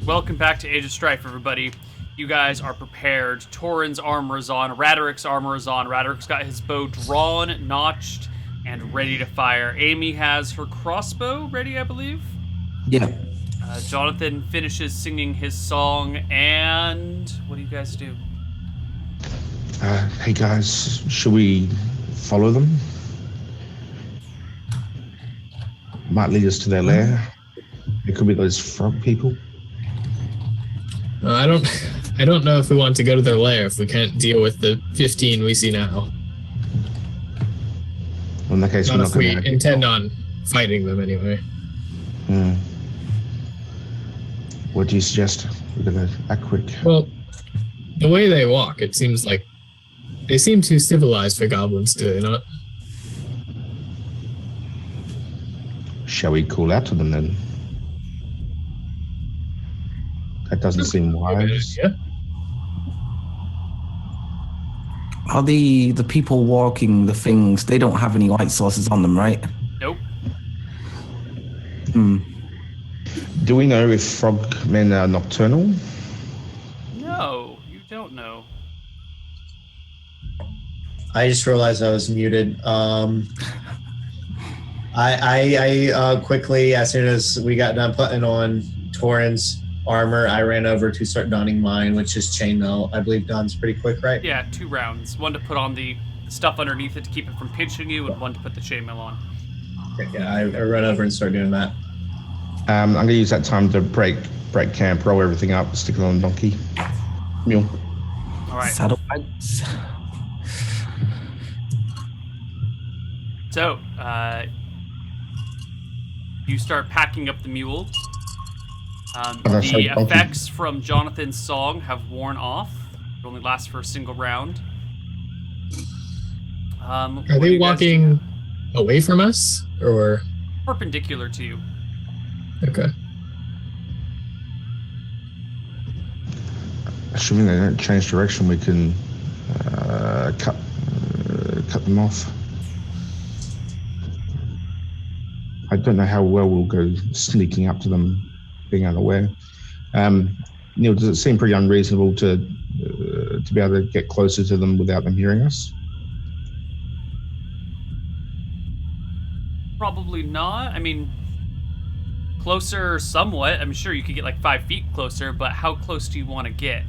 Welcome back to Age of Strife, everybody. You guys are prepared. Torin's armor is on. Radaric's armor is on. Radaric's got his bow drawn, notched, and ready to fire. Amy has her crossbow ready, I believe. Yeah. Jonathan finishes singing his song, and what do you guys do? Hey guys, should we follow them? Might lead us to their lair. It could be those frog people. I don't know if we want to go to their lair if we can't deal with the 15 we see now. Well, in that case, Not we're if not we going to intend on fighting them anyway. What do you suggest? We're going to act quick. Well, the way they walk, it seems like they seem too civilized for goblins, do they not? Shall we call out to them then? That doesn't seem wise. Yeah. Are the people walking the things, they don't have any light sources on them, right? Nope. Do we know if frog men are nocturnal? No, you don't know. I just realized I was muted. I quickly, as soon as we got done putting on Torin's armor, I ran over to start donning mine, which is chainmail. I believe Don's pretty quick, right? Yeah, 2 rounds. One to put on the stuff underneath it to keep it from pinching you, and one to put the chainmail on. Yeah, I run over and start doing that. I'm going to use that time to break camp, roll everything up, stick it on the donkey. Mule. All right. Saddlebags. So, you start packing up the mule. The effects from Jonathan's song have worn off. It only lasts for a single round. Are they walking away from us, or perpendicular to you? Okay. Assuming they don't change direction, we can cut them off. I don't know how well we'll go sneaking up to them, being unaware. Neil, does it seem pretty unreasonable to be able to get closer to them without them hearing us? Probably not. I mean, closer somewhat. I'm sure you could get like 5 feet closer, but how close do you want to get?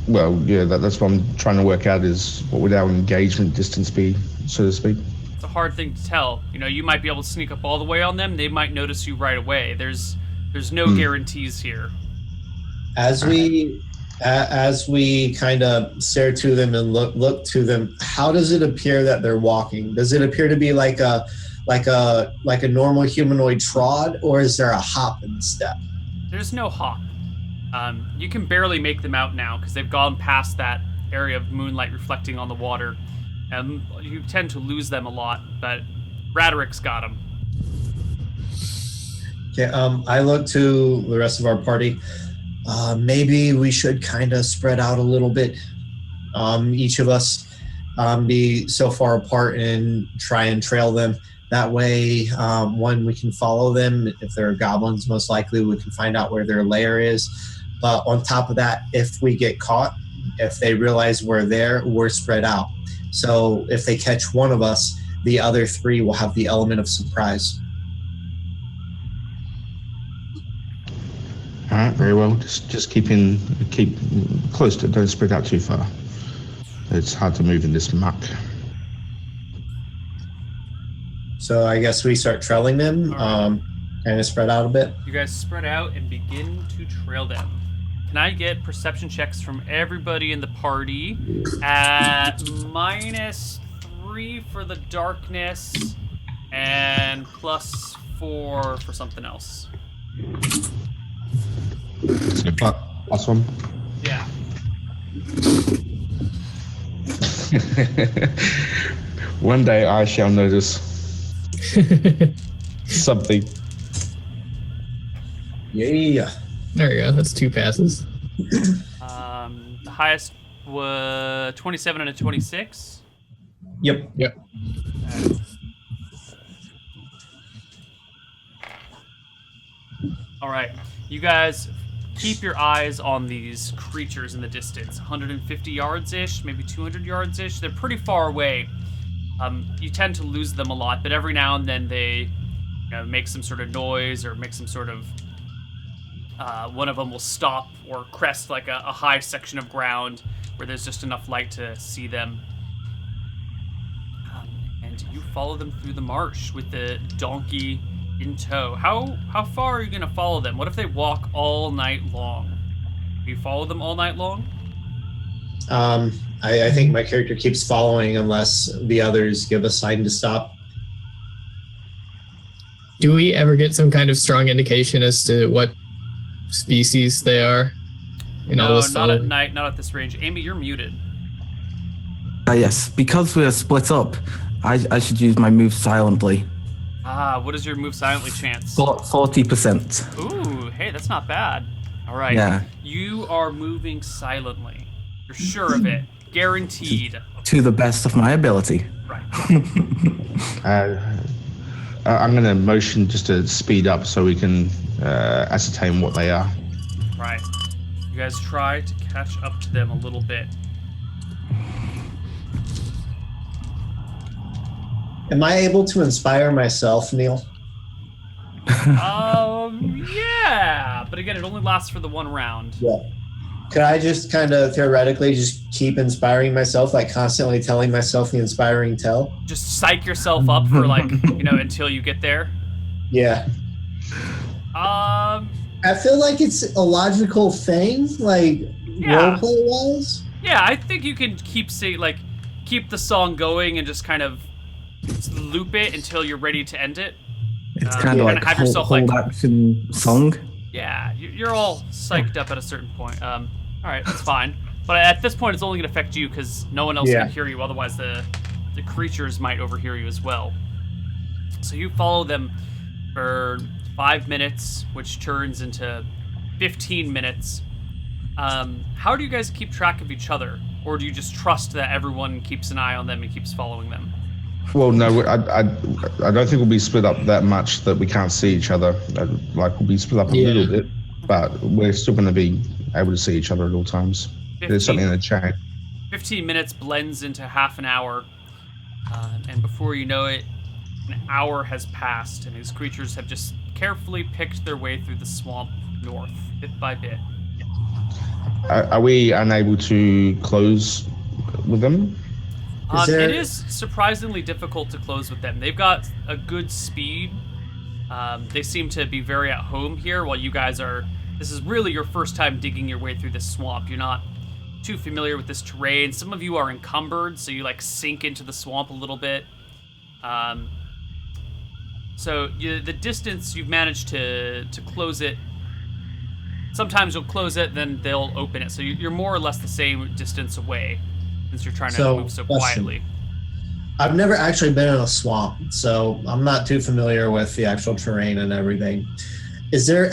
Well, yeah, that's what I'm trying to work out is what would our engagement distance be, so to speak. It's a hard thing to tell. You know, you might be able to sneak up all the way on them. They might notice you right away. There's no guarantees here. As we kind of stare to them and look to them, how does it appear that they're walking? Does it appear to be like a normal humanoid trot, or is there a hop in the step? There's no hop. You can barely make them out now because they've gone past that area of moonlight reflecting on the water. You tend to lose them a lot, but Radaric's got them. Okay, I look to the rest of our party. Maybe we should kind of spread out a little bit. Each of us be so far apart and try and trail them. That way, one, we can follow them. If they're goblins, most likely we can find out where their lair is. But on top of that, if we get caught, if they realize we're there, we're spread out. So if they catch one of us, the other 3 will have the element of surprise. All right, very well. Just keep close to it. Don't spread out too far. It's hard to move in this muck. So I guess we start trailing them, kind of spread out a bit. You guys spread out and begin to trail them. Can I get perception checks from everybody in the party at -3 for the darkness and +4 for something else? So +1. Yeah. One day I shall notice something. Yeah. There you go. That's 2 passes. The highest was 27 and a 26. Yep. All right, you guys keep your eyes on these creatures in the distance, 150 yards-ish, maybe 200 yards-ish. They're pretty far away. You tend to lose them a lot, but every now and then they make some sort of noise or make some sort of... one of them will stop or crest like a high section of ground where there's just enough light to see them. And you follow them through the marsh with the donkey in tow. How far are you going to follow them? What if they walk all night long? Do you follow them all night long? I think my character keeps following unless the others give a sign to stop. Do we ever get some kind of strong indication as to what species they are? No, not at night, not at this range. Amy, you're muted. Yes, because we're split up, I should use my move silently. What is your move silently chance? 40%. Ooh, hey, that's not bad. All right. Yeah. You are moving silently. You're sure of it. Guaranteed. To the best of my ability. Right. I'm going to motion just to speed up so we can ascertain what they are. Right. You guys try to catch up to them a little bit. Am I able to inspire myself, Neil? Yeah. But again, it only lasts for the one round. Yeah. Could I just kind of theoretically just keep inspiring myself, like constantly telling myself the inspiring tell? Just psych yourself up for like, until you get there. Yeah. I feel like it's a logical thing, like roleplay wise. Yeah, I think you can keep the song going and just kind of loop it until you're ready to end it. It's kind of like have hold action song. Yeah, you're all psyched up at a certain point. All right, that's fine. But at this point, it's only going to affect you because no one else can hear you. Otherwise, the creatures might overhear you as well. So you follow them for 5 minutes, which turns into 15 minutes. How do you guys keep track of each other? Or do you just trust that everyone keeps an eye on them and keeps following them? Well, no, I don't think we'll be split up that much that we can't see each other. We'll be split up a little bit, but we're still going to be able to see each other at all times. There's something in the chain. 15 minutes blends into half an hour, and before you know it, an hour has passed, and these creatures have just carefully picked their way through the swamp north, bit by bit. Are we unable to close with them? It is surprisingly difficult to close with them. They've got a good speed. They seem to be very at home here, while you guys are... This is really your first time digging your way through this swamp. You're not too familiar with this terrain. Some of you are encumbered, so you sink into the swamp a little bit. So the distance you've managed to close it. Sometimes you'll close it, then they'll open it. So you're more or less the same distance away, since you're trying to move so quietly. I've never actually been in a swamp, so I'm not too familiar with the actual terrain and everything. Is it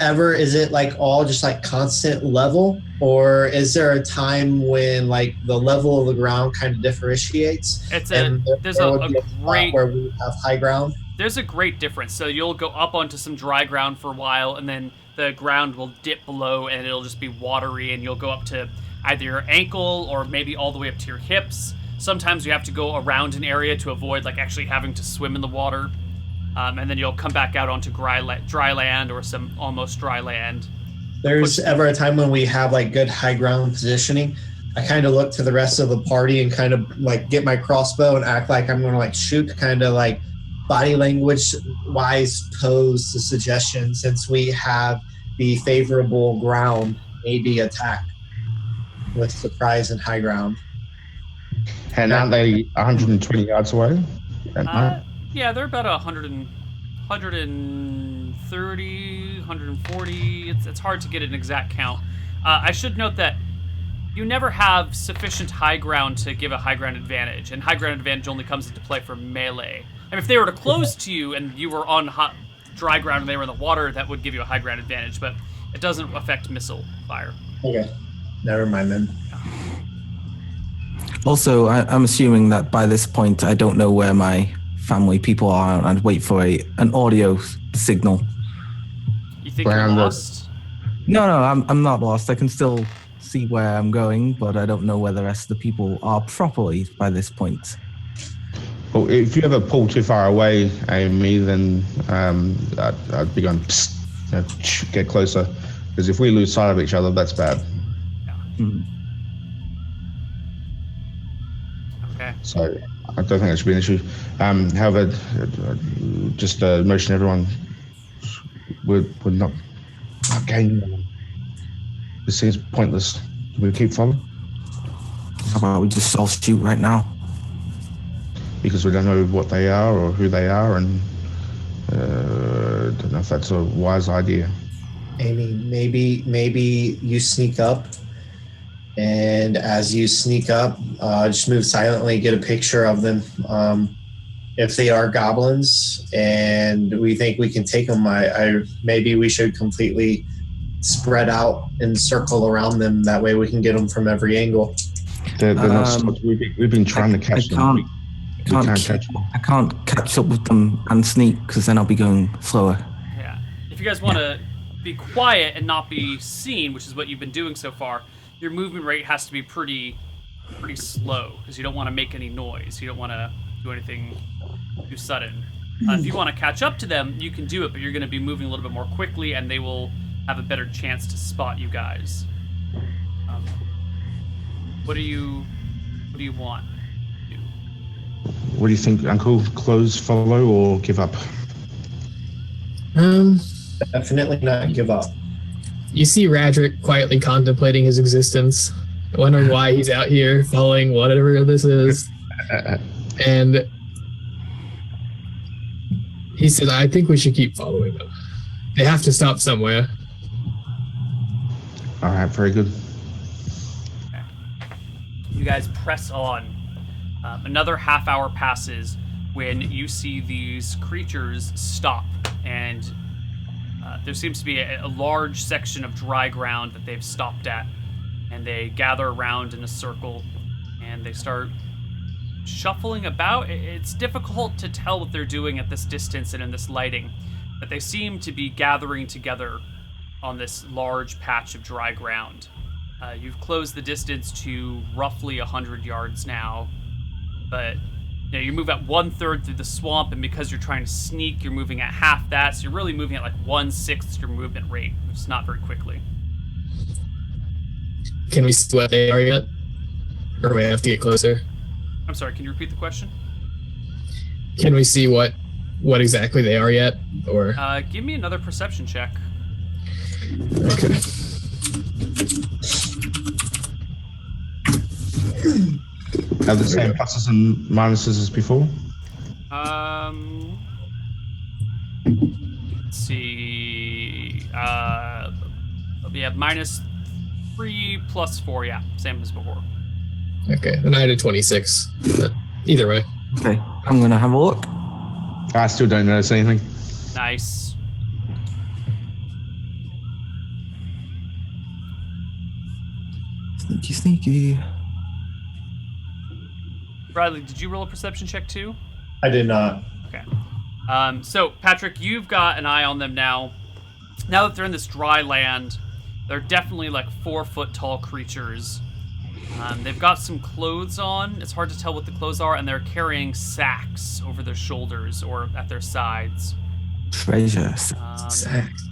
all just constant level, or is there a time when the level of the ground kind of differentiates? There's a great where we have high ground. There's a great difference. So you'll go up onto some dry ground for a while, and then the ground will dip below, and it'll just be watery, and you'll go up to either your ankle or maybe all the way up to your hips. Sometimes you have to go around an area to avoid actually having to swim in the water. And then you'll come back out onto dry land or some almost dry land. There's ever a time when we have good high ground positioning. I kind of look to the rest of the party and kind of get my crossbow and act like I'm going to shoot, kind of body language wise pose the suggestion, since we have the favorable ground, maybe attack with surprise and high ground. And aren't they 120 yards away? Yeah, they're about 130, 140. It's hard to get an exact count. I should note that you never have sufficient high ground to give a high ground advantage, and high ground advantage only comes into play for melee. And if they were to close to you and you were on dry ground and they were in the water, that would give you a high ground advantage, but it doesn't affect missile fire. Okay, never mind then. Also, I'm assuming that by this point, I don't know where my family people are, and wait for an audio signal. You think you're lost? No, I'm not lost. I can still see where I'm going, but I don't know where the rest of the people are properly by this point. Well, if you ever pull too far away, Amy, then I'd be going, psst, get closer. Because if we lose sight of each other, that's bad. Mm. Okay. So I don't think that should be an issue. However, just motion everyone. We're not gaining them. This seems pointless. Do we keep following? How about we just all shoot right now? Because we don't know what they are or who they are, and don't know if that's a wise idea. Amy, maybe you sneak up, and as you sneak up, just move silently, get a picture of them. If they are goblins and we think we can take them, maybe we should completely spread out and circle around them. That way we can get them from every angle. They're not. We've been trying to catch them. I can't catch up with them and sneak because then I'll be going slower. Yeah. If you guys want to be quiet and not be seen, which is what you've been doing so far, your movement rate has to be pretty slow because you don't want to make any noise. You don't want to do anything too sudden. If you want to catch up to them, you can do it, but you're going to be moving a little bit more quickly, and they will have a better chance to spot you guys. What do you want? What do you think, Uncle? Close, follow, or give up? Definitely not give up. You see Radric quietly contemplating his existence, wondering why he's out here following whatever this is. And he said, I think we should keep following them. They have to stop somewhere. All right, very good. Okay. You guys press on. Another half hour passes when you see these creatures stop, and there seems to be a large section of dry ground that they've stopped at, and they gather around in a circle, and they start shuffling about. It's difficult to tell what they're doing at this distance and in this lighting, but they seem to be gathering together on this large patch of dry ground. You've closed the distance to roughly 100 yards now, but you move at 1/3 through the swamp, and because you're trying to sneak, you're moving at half that, so you're really moving at like 1/6 your movement rate, which is not very quickly. Can we see what they are yet? Or we have to get closer? I'm sorry, can you repeat the question? Can we see what exactly they are yet? Or give me another perception check. okay. Have the same pluses and minuses as before? Let's see. We have -3 +4. Yeah, same as before. Okay, then I had a 26. But either way. Okay, I'm gonna have a look. I still don't notice anything. Nice. Sneaky, sneaky. Bradley, did you roll a perception check too? I did not. Okay. So, Patrick, you've got an eye on them now. Now that they're in this dry land, they're definitely like 4-foot tall creatures. They've got some clothes on. It's hard to tell what the clothes are, and they're carrying sacks over their shoulders or at their sides. Treasures. Sacks.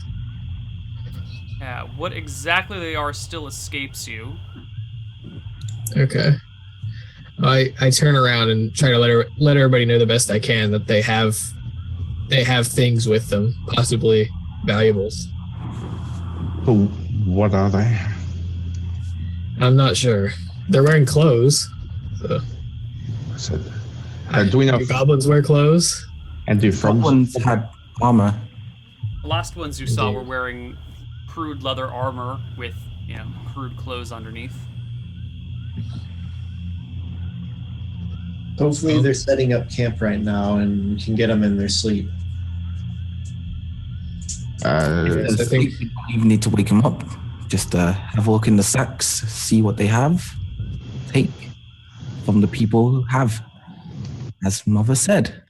Yeah, what exactly they are still escapes you. Okay. I turn around and try to let everybody know the best I can that they have things with them, possibly valuables. Oh, what are they? I'm not sure. They're wearing clothes. So. I said, do we know? Do goblins wear clothes? And do frogs? Goblins had armor. The last ones you saw were wearing crude leather armor with, crude clothes underneath. Hopefully they're setting up camp right now and we can get them in their sleep. I think You don't even need to wake them up. Just have a look in the sacks, see what they have. Take from the people who have, as Mother said.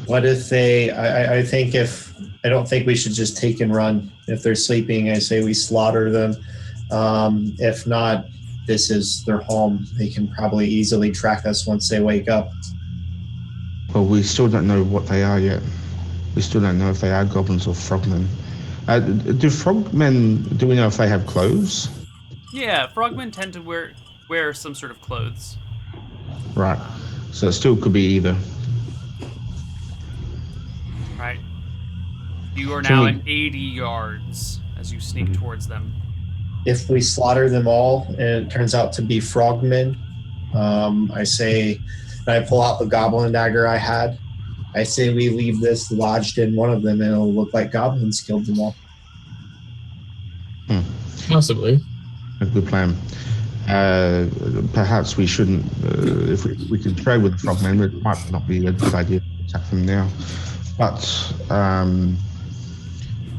What if they? I think if I don't think we should just take and run. If they're sleeping, I say we slaughter them. If not, this is their home. They can probably easily track us once they wake up. Well, we still don't know what they are yet. We still don't know if they are goblins or frogmen. Do frogmen, do we know if they have clothes? Yeah, frogmen tend to wear some sort of clothes. Right. So it still could be either. Right. You are Can now we- in 80 yards as you sneak towards them. If we slaughter them all and it turns out to be frogmen, I say, and I pull out the goblin dagger I had. I say we leave this lodged in one of them and it'll look like goblins killed them all. Possibly. A good plan. Perhaps we shouldn't, if we can trade with the frogmen, it might not be a good idea to attack them now. But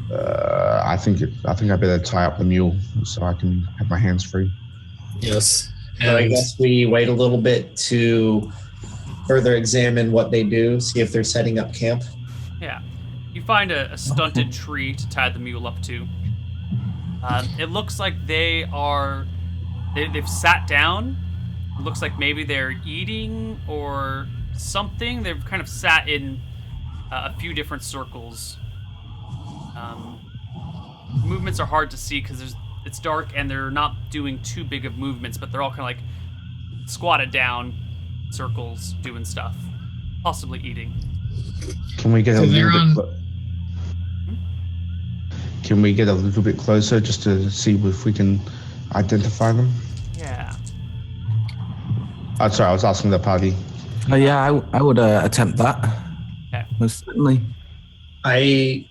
I think I better tie up the mule so I can have my hands free. Yes. So I And guess we wait a little bit to further examine what they do, see if they're setting up camp. Yeah. You find a stunted tree to tie the mule up to. It looks like they've sat down. It looks like maybe they're eating or something. They've kind of sat in a few different circles. Movements are hard to see because it's dark and they're not doing too big of movements, but they're all kind of like squatted down, circles, doing stuff, possibly eating. Can we get So a they're little on- bit? Can we get a little bit closer just to see if we can identify them? Yeah. Oh, sorry, I was asking the party. Yeah, I would attempt that. Okay. Most certainly. I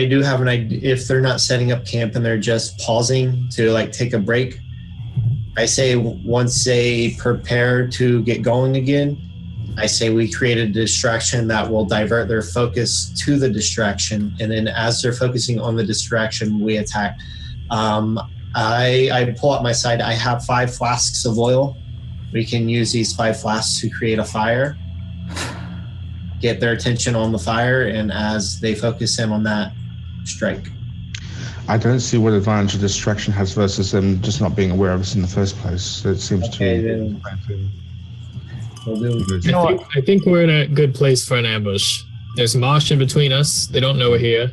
do have an idea. If they're not setting up camp and they're just pausing to like take a break, I say once they prepare to get going again, I say we create a distraction that will divert their focus to the distraction, and then as they're focusing on the distraction, we attack. I pull out my side. I have 5 flasks of oil. We can use these 5 flasks to create a fire, get their attention on the fire, and as they focus in on that, strike. I don't see what advantage a distraction has versus them just not being aware of us in the first place. It seems Okay, to. then we'll do. You know what? I think we're in a good place for an ambush. There's marsh in between us. They don't know we're here.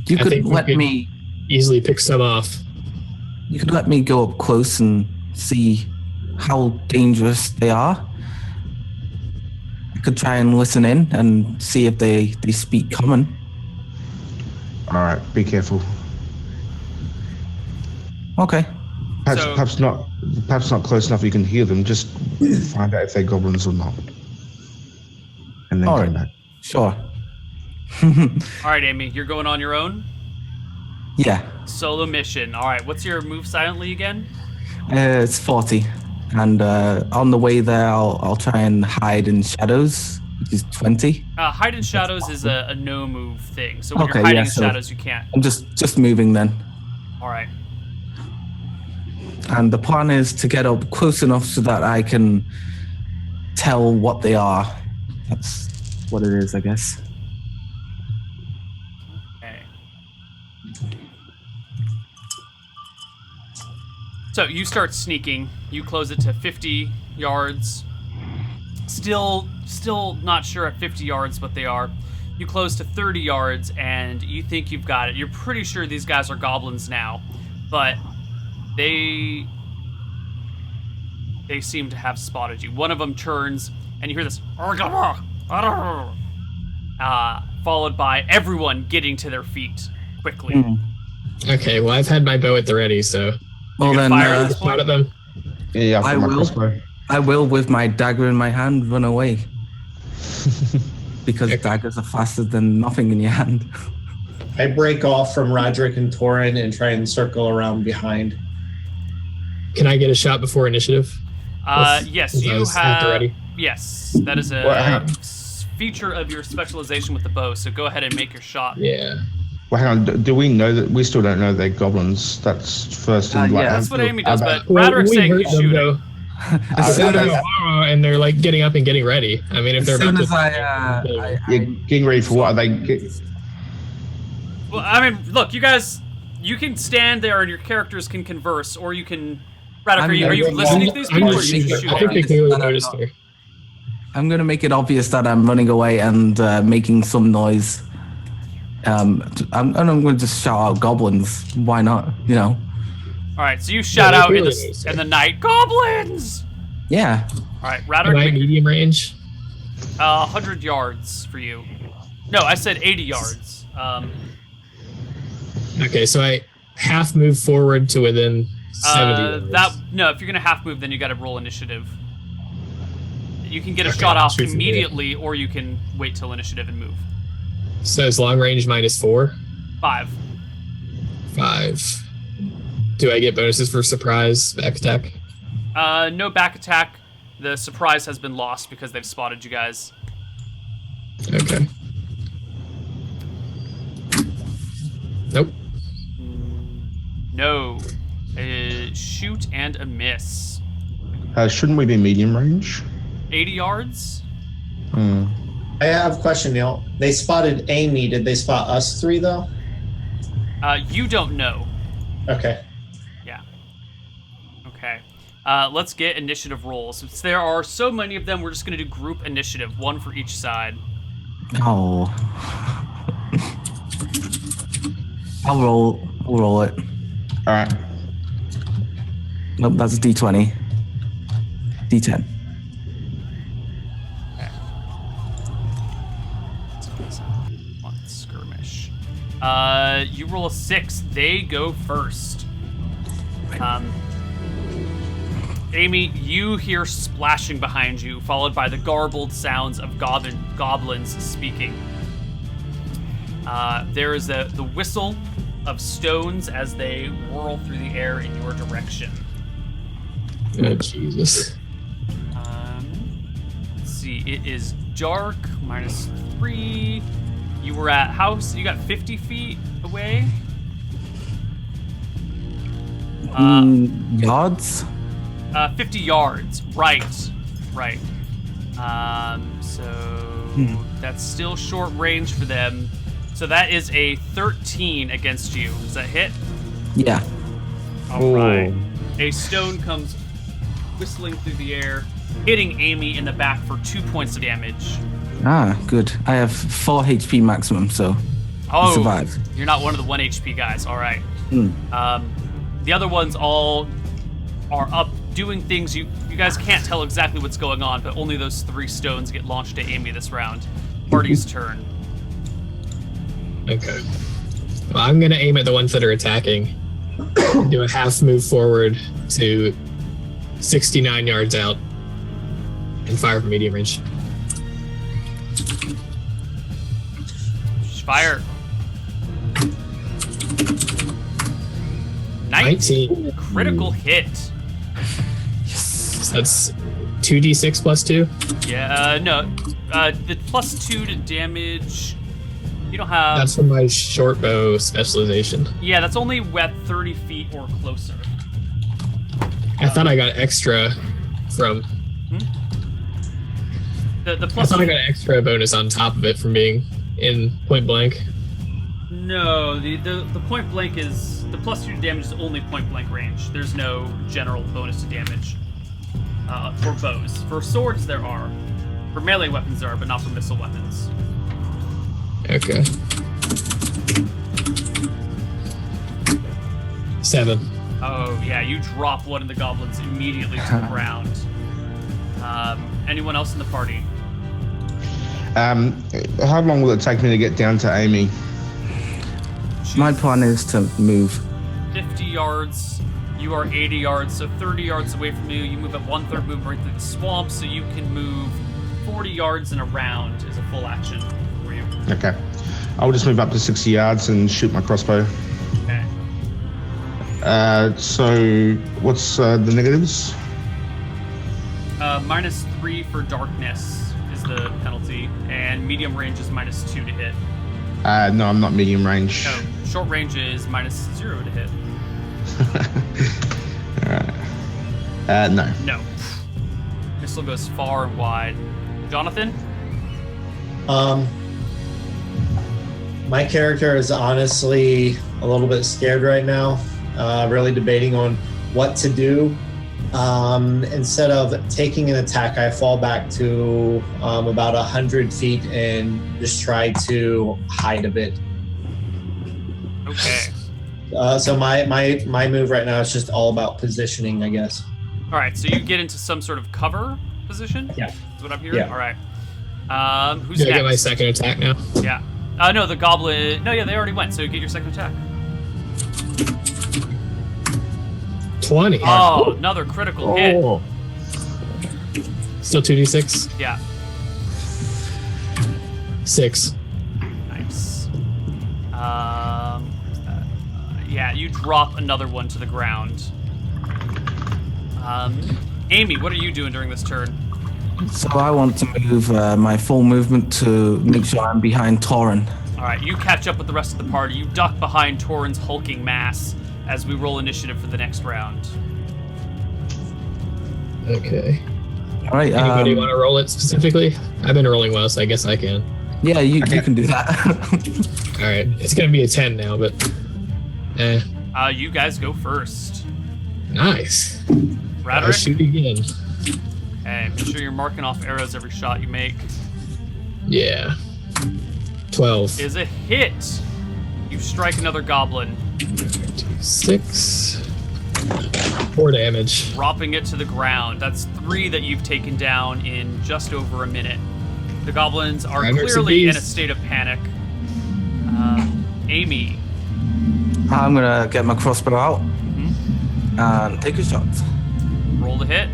You I could think we let could- me. Easily pick some off. You could let me go up close and see how dangerous they are. I could try and listen in and see if they speak common. All right, be careful. Okay. Perhaps not close enough you can hear them. Just find out if they're goblins or not, and then All come right. back. Sure. All right, Amy, you're going on your own. Yeah. Solo mission. All right, what's your move silently again? It's 40. And on the way there, I'll try and hide in shadows, which is 20. Hide in shadows is a no move thing. So when Okay, you're hiding yeah, in so- shadows, you can't. I'm just moving then. All right. And the plan is to get up close enough so that I can tell what they are. That's what it is, I guess. Okay. So you start sneaking. You close it to 50 yards. Still not sure at 50 yards what they are. You close to 30 yards and you think you've got it. You're pretty sure these guys are goblins now, but they seem to have spotted you. One of them turns and you hear this followed by everyone getting to their feet quickly. Okay, well, I've had my bow at the ready, so Well gonna then, fire at this shot at them. Yeah, I've I got my will. crossbow. I will, with my dagger in my hand, run away. Because Okay. daggers are faster than nothing in your hand. I break off from Roderick and Torin and try and circle around behind. Can I get a shot before initiative? Yes, Since I you was at the have. ready. Yes, that is Well, hang a on. feature of your specialization with the bow. So go ahead and make your shot. Yeah. Well, hang on. Do we know that we still don't know they're goblins? That's first. And yeah. That's what Amy does, but Well, Raderick's we saying heard he's them shooting. go, As soon as, and they're like getting up and getting ready. I mean, if as they're soon about as to, I Yeah, getting ready for what? Are they? Well, I mean, look, you guys, you can stand there and your characters can converse, or you can. Radek, are you listening to these people, or are you just I think they shooting? clearly noticed her. I'm gonna make it obvious that I'm running away and making some noise. I'm gonna just shout out goblins. Why not? You know. All right, so you shout they out in clearly the noticed in her. the night, goblins. Yeah. All right, Am Radek, I make medium range? 100 yards for you. No, I said 80 yards. Okay, so I half move forward to within 70 yards. No, if you're gonna half move, then you got to roll initiative. You can get a Okay, shot I'll off shoot from here. immediately, or you can wait till initiative and move. So it's long range -4, 5. 5. Do I get bonuses for surprise back attack? No back attack. The surprise has been lost because they've spotted you guys. Okay. Nope. No. Shoot and a miss. Shouldn't we be medium range? 80 yards? Hmm. I have a question, Neil. They spotted Amy. Did they spot us three, though? You don't know. Okay. Yeah. Okay. Let's get initiative rolls. Since there are so many of them, we're just going to do group initiative, one for each side. Oh. I'll roll it. All right. Nope, that's a D20. D10. One skirmish. You roll a 6. They go first. Amy, you hear splashing behind you, followed by the garbled sounds of goblins speaking. There is the whistle of stones as they whirl through the air in your direction. Oh, Jesus. Let's see. It is dark. -3. You were at house. You got 50 feet away. Yards? 50 yards. Right. So that's still short range for them. So that is a 13 against you. Does that hit? Yeah. All right. A stone comes whistling through the air, hitting Amy in the back for 2 points of damage. Ah, good. I have 4 HP maximum, so I survive. You're not one of the 1 HP guys. All right. Hmm. The other ones all are up doing things. You guys can't tell exactly what's going on, but only those 3 stones get launched at Amy this round. Party's turn. Okay. Well, I'm going to aim at the ones that are attacking. Do a half move forward to 69 yards out and fire from medium range. Fire. 19. Critical hit. So that's 2d6 plus 2. Yeah, no. The +2 to damage. You don't have. That's from my short bow specialization. Yeah, that's only at 30 feet or closer. I thought I got extra from. The I plus. thought I got an extra bonus on top of it from being in point blank. No, the point blank is the +2 to damage is only point blank range. There's no general bonus to damage for bows. For swords, there are. For melee weapons, there are, but not for missile weapons. Okay. 7. Oh yeah, you drop one of the goblins immediately to the ground. Anyone else in the party? How long will it take me to get down to Amy? My plan is to move. 50 yards. You are 80 yards, so 30 yards away from you. You move at 1/3 move right through the swamp, so you can move 40 yards in a round is a full action for you. Okay. I'll just move up to 60 yards and shoot my crossbow. Okay. So what's the negatives? -3 for darkness is the penalty, and medium range is -2 to hit. No, I'm not medium range. No, short range is -0 to hit. No. No. Missile goes far and wide. Jonathan? My character is honestly a little bit scared right now, really debating on what to do. Instead of taking an attack, I fall back to about 100 feet and just try to hide a bit. Okay. So my move right now is just all about positioning, I guess. All right, so you get into some sort of cover position? Yeah. That's what I'm hearing? Yeah. All right. Who's Do I next? get my second attack now? Yeah. No, the goblin... No, yeah, they already went, so you get your second attack. 20. Oh, another critical hit. Oh, Still 2d6. Yeah. 6. Nice. Yeah, you drop another one to the ground. Amy, what are you doing during this turn? So I want to move my full movement to make sure I'm behind Torin. All right, you catch up with the rest of the party. You duck behind Torin's hulking mass as we roll initiative for the next round. Okay. All right. Anybody want to roll it specifically? I've been rolling well, so I guess I can. Yeah, you can do that. All right. It's going to be a 10 now, but... You guys go first. Nice. I Raderick? shoot again. Okay, make sure you're marking off arrows every shot you make. Yeah. 12. Is a hit. You strike another goblin, 6. 4 damage. dropping it to the ground. That's 3 that you've taken down in just over a minute. The goblins are Raderick's a clearly in a beast. state of panic. Amy. I'm gonna get my crossbow out and take a shot. Roll the hit.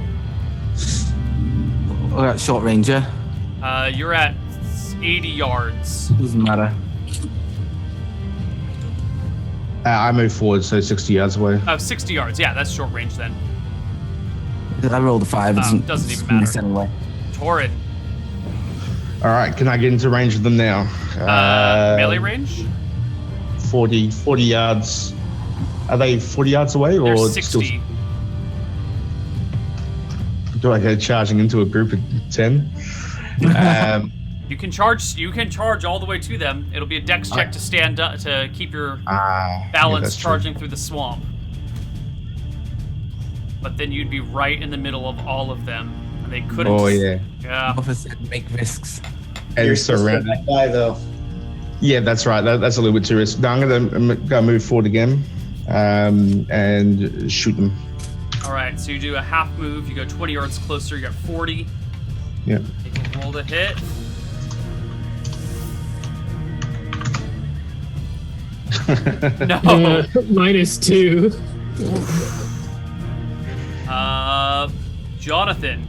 We're at short range, yeah? You're at 80 yards. Doesn't matter. I move forward, so 60 yards away. 60 yards. Yeah, that's short range then. I rolled a 5. It Doesn't even matter. miss anyway. Torin. All right, can I get into range of them now? Melee range? 40 yards. Are they 40 yards away, They're or 60. do I go charging into a group of 10? You can charge all the way to them. It'll be a dex check to stand up to keep your balance that's true. charging through the swamp. But then you'd be right in the middle of all of them, and they couldn't. Oh yeah, Yeah. Officer, make risks. and You're surrounded. that guy though. Yeah, that's right. That's a little bit too risky. No, I'm gonna move forward again, and shoot them. All right. So you do a half move. You go 20 yards closer. You got 40. Yeah. You can roll the hit. No. -2. Jonathan.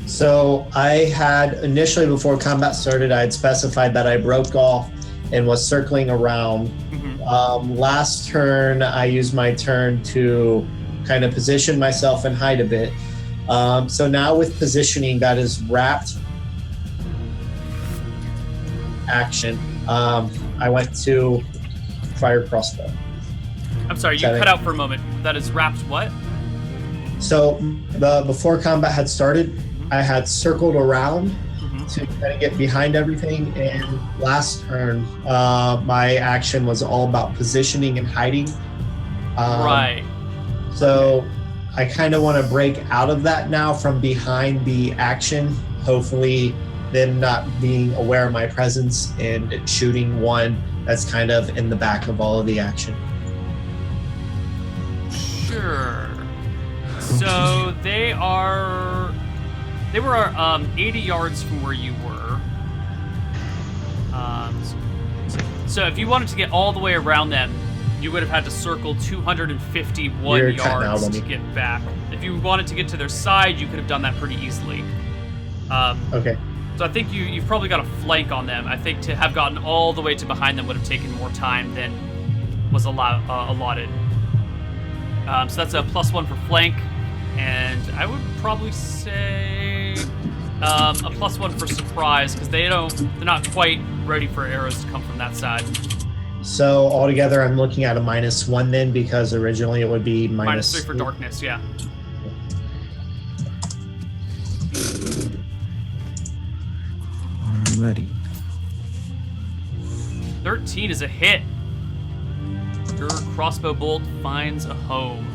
So I had initially, before combat started, I had specified that I broke off and was circling around. Last turn, I used my turn to kind of position myself and hide a bit. So now with positioning, that is wrapped action. I went to fire crossbow. I'm sorry, you cut out for a moment. That is wrapped what? So before combat had started, I had circled around to kind of get behind everything. And last turn, my action was all about positioning and hiding. Right. So I kind of want to break out of that now from behind the action. Hopefully, them not being aware of my presence and shooting one that's kind of in the back of all of the action. Sure. So they were 80 yards from where you were. So if you wanted to get all the way around them, you would have had to circle 251 You're cutting out yards on to me. get back. If you wanted to get to their side, you could have done that pretty easily. Okay. So I think you've probably got a flank on them. I think to have gotten all the way to behind them would have taken more time than was allotted. So that's a +1 for flank, and I would probably say a +1 for surprise because they're not quite ready for arrows to come from that side. So altogether, I'm looking at a -1 then, because originally it would be -3 for darkness, yeah. I'm ready. 17 is a hit. Your crossbow bolt finds a home.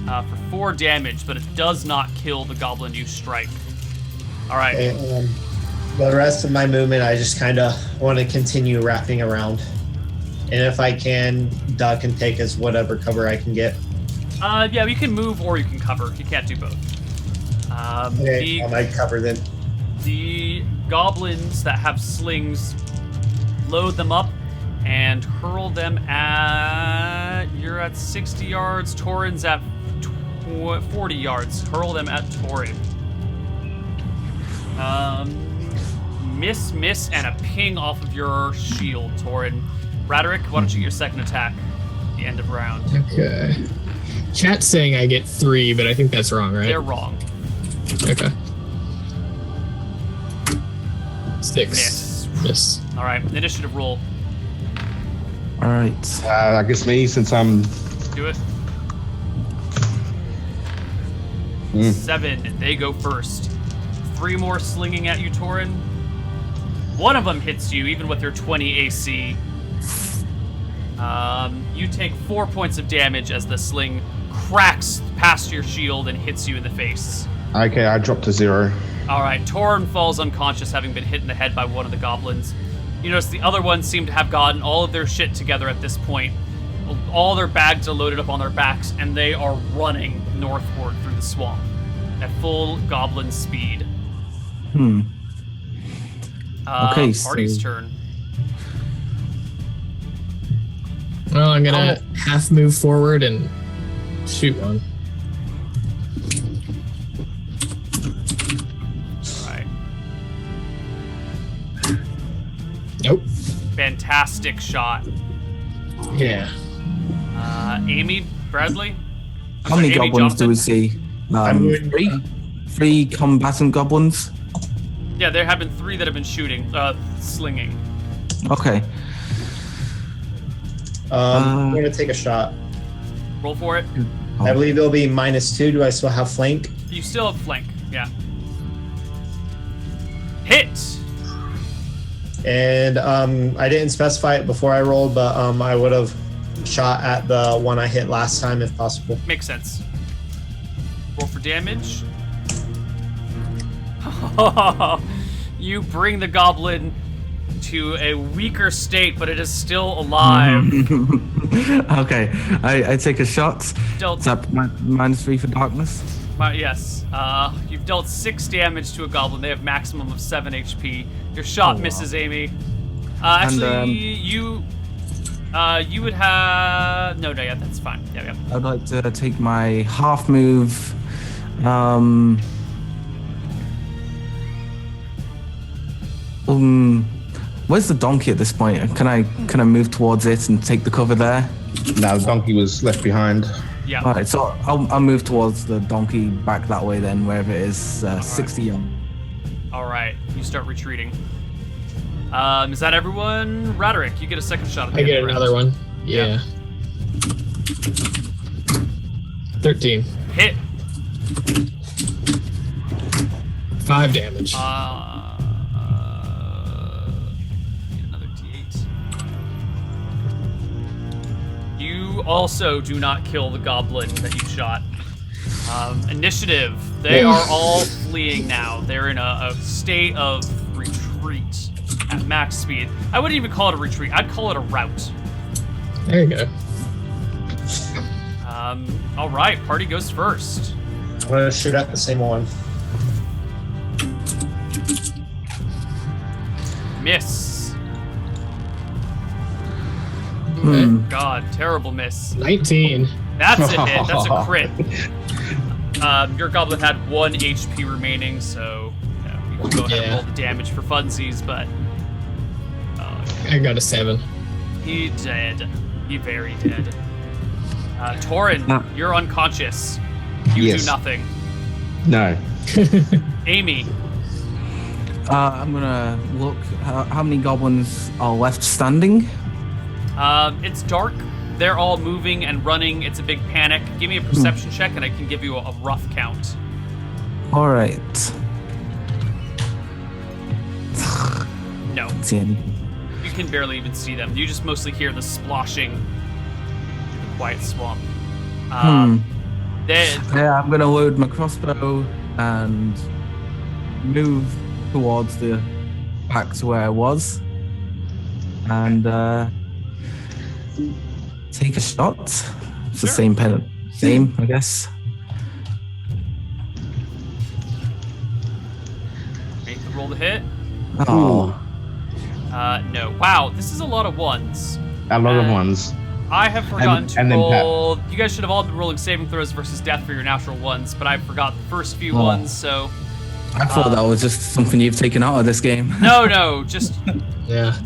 For 4 damage, but it does not kill the goblin you strike. All right. Okay, the rest of my movement, I just kind of want to continue wrapping around. And if I can, duck and take as whatever cover I can get. Yeah, you can move or you can cover. You can't do both. Okay, I might cover then. The goblins that have slings, load them up and hurl them at... You're at 60 yards. Torin's at 40 yards. Hurl them at Torin. Miss, and a ping off of your shield, Torin. Raderick, why don't you get your second attack at the end of round? Okay. Chat's saying I get 3, but I think that's wrong, right? They're wrong. Okay. 6. Miss. All right, initiative roll. All right. I guess me, since I'm... Do it. Mm. 7. They go first. 3 more slinging at you, Torin. One of them hits you, even with their 20 AC. You take 4 points of damage as the sling cracks past your shield and hits you in the face. Okay, I dropped to 0. All right, Torin falls unconscious, having been hit in the head by one of the goblins. You notice the other ones seem to have gotten all of their shit together at this point. All their bags are loaded up on their backs, and they are running northward through the swamp at full goblin speed. Okay, Party's so- turn. Well, I'm gonna half move forward and shoot one. All right. Nope. Fantastic shot. Yeah. Amy Bradley? How many Amy goblins do we Johnson? see? 3? 3 combatant goblins? Yeah, there have been 3 that have been shooting, slinging. Okay. I'm going to take a shot. Roll for it. I believe it'll be -2. Do I still have flank? You still have flank, yeah. Hit! And I didn't specify it before I rolled, but I would have shot at the one I hit last time if possible. Makes sense. Roll for damage. You bring the goblin to a weaker state, but it is still alive. Okay, I take a shot. Dealt, Is that -3 for darkness? yes. You've dealt 6 damage to a goblin. They have maximum of 7 HP. Your shot misses, Amy. Actually, you would have... No, yeah, that's fine. Yeah. I'd like to take my half move. Where's the donkey at this point? Can I move towards it and take the cover there? No, the donkey was left behind. Yeah. All right, so I'll move towards the donkey back that way then, wherever it is, 60 yards. All right, you start retreating. Is that everyone? Raderick, you get a second shot at the I end get of the another round. one. Yeah. 13. Hit. 5 damage. Another D8. You also do not kill the goblin that you shot. Initiative. They are all fleeing now. They're in a state of retreat at max speed. I wouldn't even call it a retreat. I'd call it a rout. There you go. All right, party goes first. I'm going to shoot at the same one. Miss. Okay. God, terrible miss. 19. That's a hit. That's a crit. Your goblin had 1 HP remaining, so you can go ahead and roll the damage for funsies, but I got a 7. he dead. He very dead. Torin, you're unconscious. You Yes. do nothing. No. Amy, I'm gonna look. How many goblins are left standing? it's dark. They're all moving and running. It's a big panic. Give me a perception check, and I can give you a rough count. All right. No. See any? You can barely even see them. You just mostly hear the sploshing in the quiet swamp. Yeah, I'm gonna load my crossbow and move towards the back to where I was, and take a shot. It's the same same, I guess. Make the roll to hit. Oh, No. Wow, this is a lot of ones. A lot of ones. I have forgotten to and then roll. You guys should have all been rolling saving throws versus death for your natural ones, but I forgot the first few ones, so. I thought that was just something you've taken out of this game. No, just Yeah.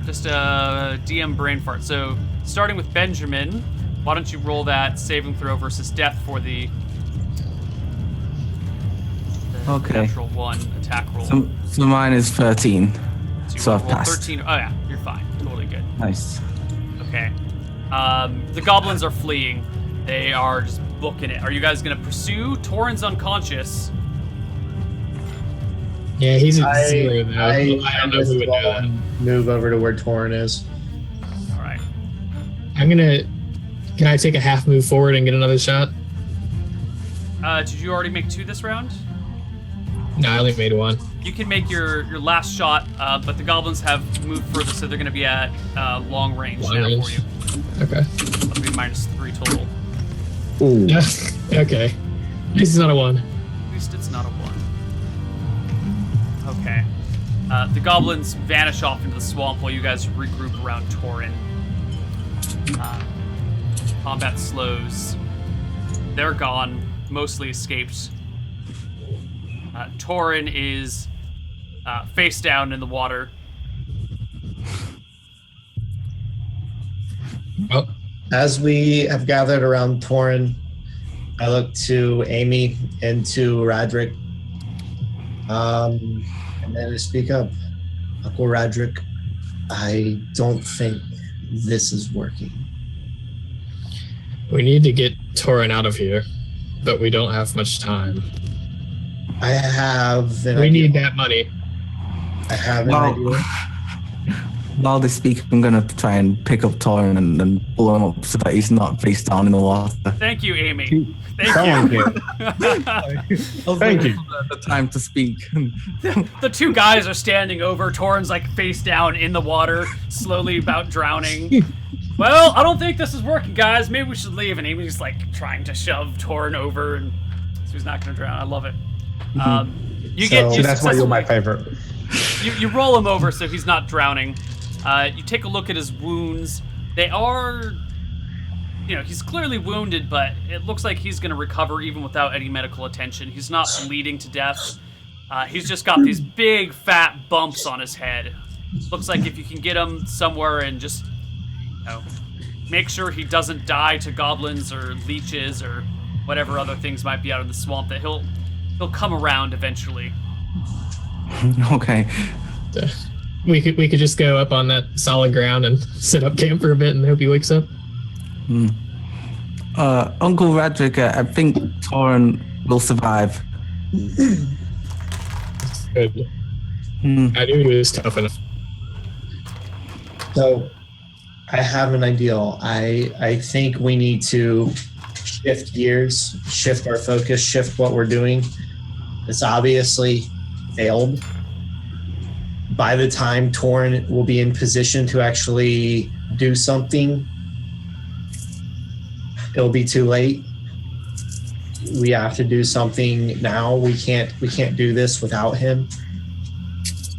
a DM brain fart. So, starting with Benjamin, why don't you roll that saving throw versus death for the Okay. natural one attack roll. So mine is 13. you So I've roll passed. 13. Oh yeah, you're fine. Totally good. Nice. Okay. The goblins are fleeing. They are just booking it. Are you guys gonna pursue? Torin's unconscious. Yeah, he's at 0 though. I don't know if we would know that. Move over to where Torin is. All right. Can I take a half move forward and get another shot? Did you already make 2 this round? No, I only made 1. You can make your last shot, but the goblins have moved further, so they're going to be at long range Long now range. for you. Okay. That'll be -3 total. Ooh. Yeah. Okay. This is not a 1. At least it's not a 1. Okay. The goblins vanish off into the swamp while you guys regroup around Torin. Combat slows. They're gone, mostly escaped. Torin is face down in the water. Oh, As we have gathered around Torin, I look to Amy and to Radric. And then I speak up. Uncle Radric, I don't think this is working. we need to get Torin out of here, but we don't have much time. I have an We idea. need that money. I have an Well, idea. while they speak, I'm gonna try and pick up Torin and pull him up so that he's not face down in the water. Thank you, Amy. Someone Thank you. can. Thank you. The time to speak. The 2 guys are standing over. Torin's like face down in the water, slowly about drowning. Well, I don't think this is working, guys. Maybe we should leave. And Amy's like trying to shove Torin over, and so he's not going to drown. I love it. You So That's why you're my favorite. You roll him over so he's not drowning. You take a look at his wounds. They are, he's clearly wounded, but it looks like he's going to recover even without any medical attention. He's not bleeding to death. He's just got these big fat bumps on his head. Looks like if you can get him somewhere and just, make sure he doesn't die to goblins or leeches or whatever other things might be out in the swamp, that he'll come around eventually. Okay. We could just go up on that solid ground and set up camp for a bit and hope he wakes up. Uncle Radric, I think Torin will survive. Good. I knew he was tough enough. So I have an ideal. I think we need to shift gears, shift our focus, shift what we're doing. It's obviously failed. By the time Torin will be in position to actually do something, it'll be too late. We have to do something now. We can't do this without him.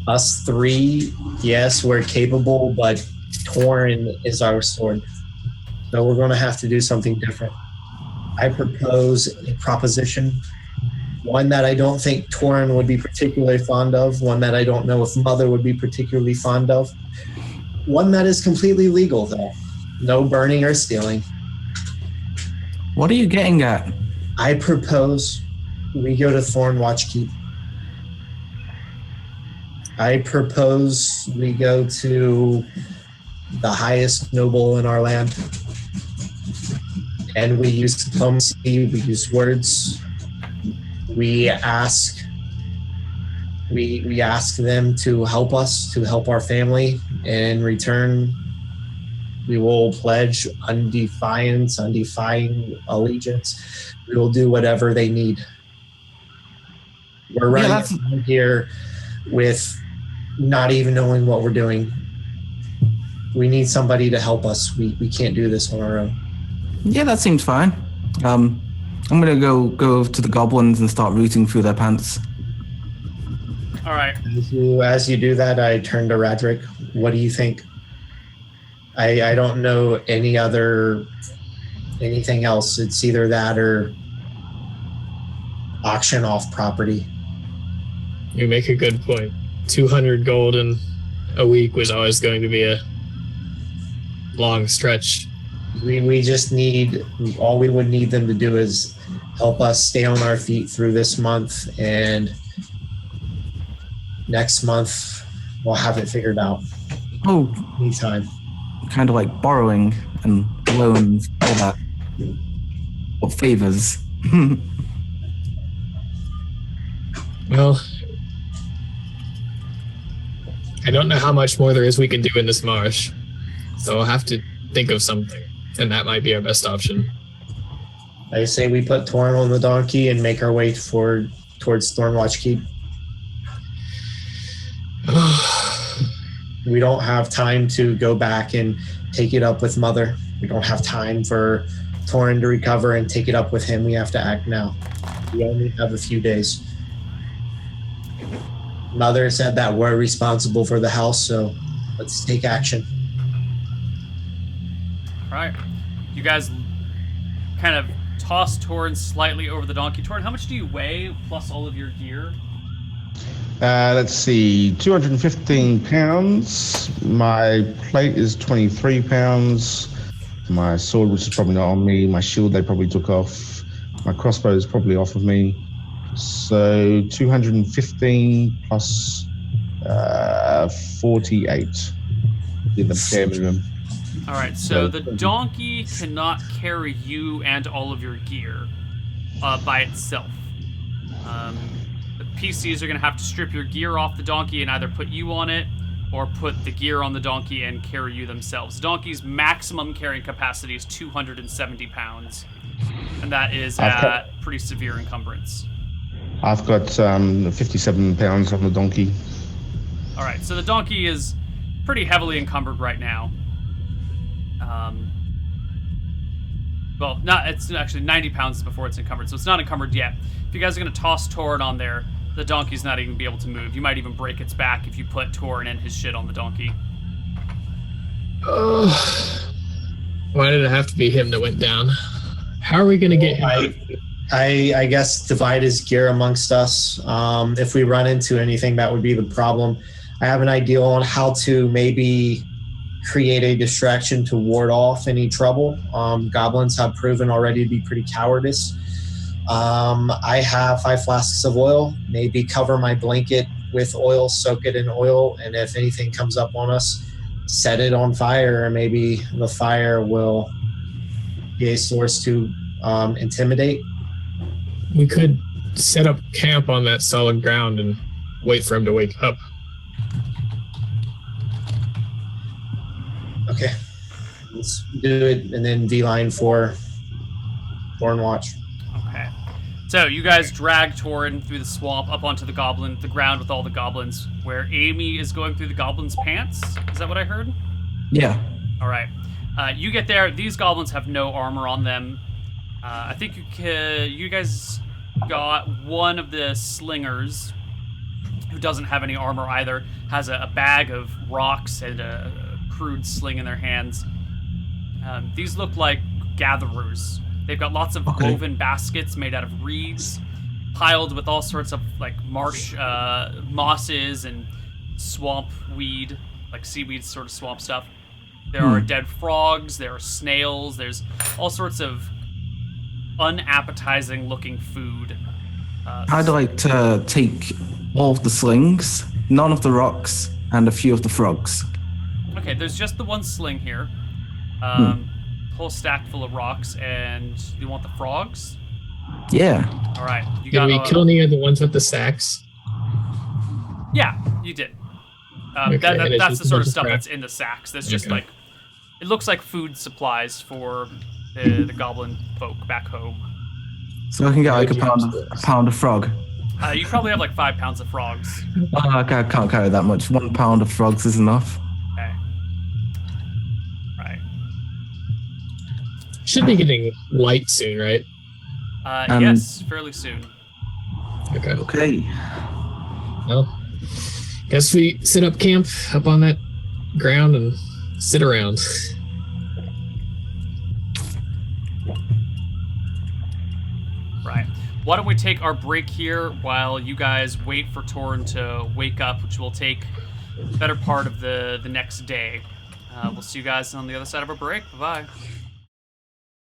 Us 3, yes, we're capable, but Torin is our sword. So we're going to have to do something different. I propose a proposition, one that I don't think Torin would be particularly fond of, one that I don't know if Mother would be particularly fond of, one that is completely legal, though. No burning or stealing. What are you getting at? I propose we go to Thornwatch Keep. I propose we go to the highest noble in our land. And we use diplomacy, we use words. We ask We ask them to help us, to help our family. In return, we will pledge undying allegiance. We will do whatever they need. We're running around here with not even knowing what we're doing. We need somebody to help us. We can't do this on our own. Yeah, that seems fine. I'm gonna go to the goblins and start rooting through their pants. All right. As you do that, I turn to Radric. What do you think? I don't know anything else. It's either that or auction off property. You make a good point. 200 gold in a week was always going to be a long stretch. We just need, all we would need them to do is help us stay on our feet through this month, and next month we'll have it figured out. Oh, Anytime. kind of like borrowing and loans, all that. Or favors. Well, I don't know how much more there is we can do in this marsh, so I'll have to think of something, and that might be our best option. I say we put Torn on the donkey and make our way towards Thornwatch Keep. We don't have time to go back and take it up with Mother. We don't have time for Torrin to recover and take it up with him. We have to act now. We only have a few days. Mother said that we're responsible for the house, so let's take action. All right. You guys kind of toss Torrin slightly over the donkey. Torrin, how much do you weigh plus all of your gear? Let's see, 215 pounds. My plate is 23 pounds. My sword, which is probably not on me. My shield, they probably took off. My crossbow is probably off of me. So 215 plus 48. Did the bare minimum. All right, so the donkey cannot carry you and all of your gear by itself. The PCs are going to have to strip your gear off the donkey and either put you on it or put the gear on the donkey and carry you themselves. The donkey's maximum carrying capacity is 270 pounds, and that is at pretty severe encumbrance. I've got 57 pounds on the donkey. All right, so the donkey is pretty heavily encumbered right now. Well, it's actually 90 pounds before it's encumbered, so it's not encumbered yet. If you guys are going to toss Torrin on there, the donkey's not even going to be able to move. You might even break its back if you put Torrin and his shit on the donkey. Why did it have to be him that went down? How are we going to get him? I guess divide his gear amongst us. If we run into anything, that would be the problem. I have an idea on how to maybe create a distraction to ward off any trouble. Goblins have proven already to be pretty cowardice. I have 5 flasks of oil. Maybe cover my blanket with oil, soak it in oil, and if anything comes up on us, set it on fire, and maybe the fire will be a source to intimidate. We could set up camp on that solid ground and wait for him to wake up. Okay, let's do it, and then V-line for Thornwatch. Okay. So you guys drag Torrin through the swamp up onto the ground with all the goblins, where Amy is going through the goblins' pants. Is that what I heard? Yeah. All right. You get there. These goblins have no armor on them. I think you guys got one of the slingers, who doesn't have any armor either, has a bag of rocks and a crude sling in their hands. These look like gatherers. They've got lots of woven baskets made out of reeds, piled with all sorts of like marsh mosses and swamp weed, like seaweed sort of swamp stuff. There are dead frogs, there are snails, there's all sorts of unappetizing looking food. I'd like to take all of the slings, none of the rocks, and a few of the frogs. Okay, there's just the one sling here. Whole stack full of rocks, and you want the frogs? Yeah. All right. Did we kill any of the ones with the sacks? Yeah, you did. Okay, and it's That's just the a sort bunch of of stuff crap. that's in the sacks. That's just Okay. like, it looks like food supplies for the goblin folk back home. So I can get No like a GM pound scores. of frog. You probably have like 5 pounds of frogs. Oh, okay, I can't carry that much. 1 pound of frogs is enough. Okay. Right. Should be getting light soon, right? Yes, fairly soon. Okay. Okay. Well, guess we set up camp up on that ground and sit around. Right. Why don't we take our break here while you guys wait for Torn to wake up, which will take the better part of the next day. We'll see you guys on the other side of our break. Bye-bye.